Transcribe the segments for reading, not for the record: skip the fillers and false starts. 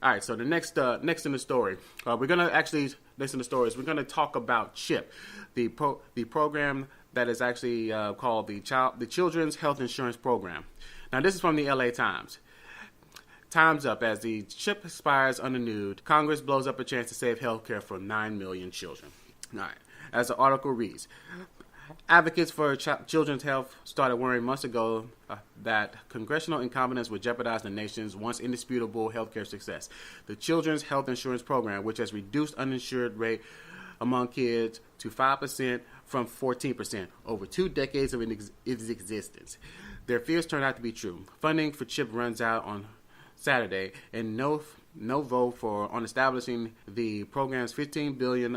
All right, so the next in the story, we're gonna actually next in the story is we're gonna talk about CHIP, the program that is actually called the Children's Health Insurance Program. Now, this is from the LA Times. Time's up. As the CHIP expires unrenewed, Congress blows up a chance to save health care for 9 million children. All right, as the article reads. Advocates for children's health started worrying months ago that congressional incompetence would jeopardize the nation's once indisputable healthcare success. The Children's Health Insurance Program, which has reduced uninsured rate among kids to 5% from 14% over 2 decades of its existence. Their fears turned out to be true. Funding for CHIP runs out on Saturday, and no vote on establishing the program's $15 billion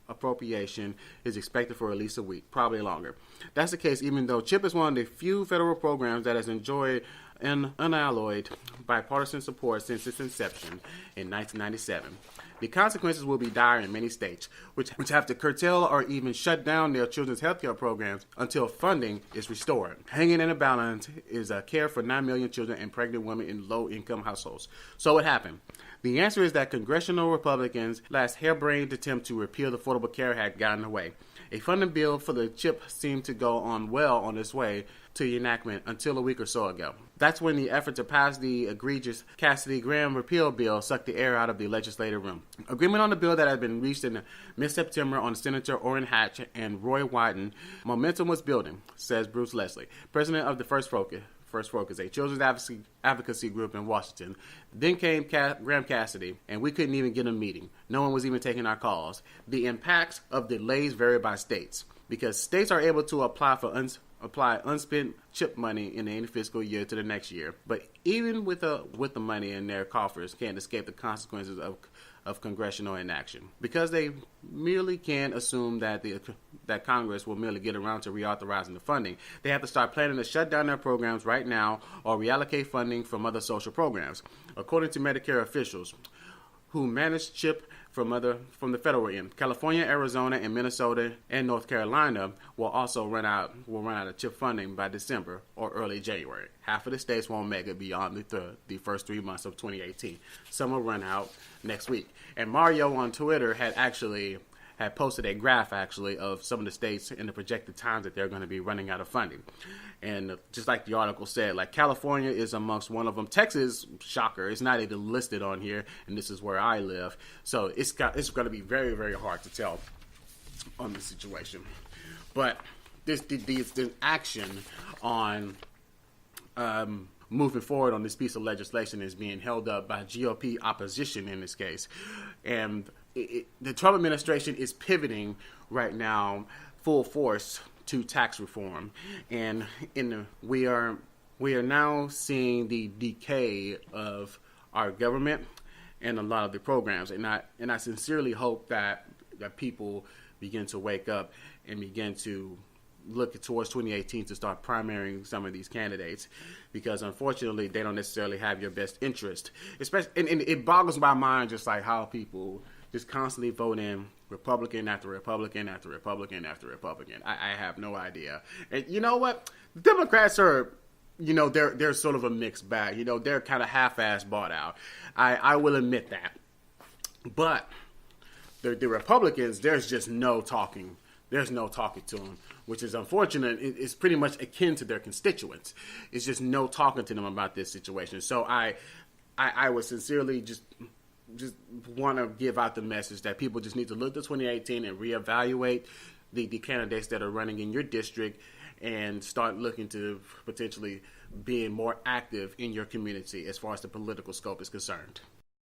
appropriation is expected for at least a week, probably longer. That's the case even though CHIP is one of the few federal programs that has enjoyed an unalloyed bipartisan support since its inception in 1997. The consequences will be dire in many states, which have to curtail or even shut down their children's health care programs until funding is restored. Hanging in a balance is care for 9 million children and pregnant women in low-income households. So what happened? The answer is that congressional Republicans' last harebrained attempt to repeal the Affordable Care Act got in the way. A funding bill for the CHIP seemed to go on well on its way to enactment until a week or so ago. That's when the effort to pass the egregious Cassidy-Graham repeal bill sucked the air out of the legislative room. Agreement on the bill that had been reached in mid-September on Senator Orrin Hatch and Roy Wyden. Momentum was building, says Bruce Leslie, president of the First Focus, a children's advocacy group in Washington. Then came Graham Cassidy, and we couldn't even get a meeting. No one was even taking our calls. The impacts of delays vary by states, because states are able to apply unspent CHIP money in any fiscal year to the next year. But even with the money in their coffers, can't escape the consequences of congressional inaction, because they merely can't assume that that Congress will merely get around to reauthorizing the funding. They have to start planning to shut down their programs right now or reallocate funding from other social programs. According to Medicare officials who manage CHIP from the federal end, California, Arizona, and Minnesota and North Carolina will run out of CHIP funding by December or early January. Half of the states won't make it beyond the first 3 months of 2018. Some will run out next week. And Mario on Twitter had posted a graph of some of the states and the projected times that they're going to be running out of funding. And just like the article said, like California is amongst one of them. Texas, shocker, it's not even listed on here, and this is where I live. So it's going to be very, very hard to tell on the situation. But this action on moving forward on this piece of legislation is being held up by GOP opposition in this case. And the Trump administration is pivoting right now full force to tax reform, and we are now seeing the decay of our government and a lot of the programs. And I sincerely hope that people begin to wake up and begin to look towards 2018 to start primarying some of these candidates, because unfortunately they don't necessarily have your best interest. Especially, and it boggles my mind just like how people just constantly vote in Republican after Republican after Republican after Republican. I have no idea. And you know what? The Democrats are, they're sort of a mixed bag. They're kind of half-ass bought out. I will admit that. But the Republicans, there's just no talking. There's no talking to them, which is unfortunate. It's pretty much akin to their constituents. It's just no talking to them about this situation. So I would sincerely just want to give out the message that people just need to look to 2018 and reevaluate the candidates that are running in your district and start looking to potentially being more active in your community as far as the political scope is concerned.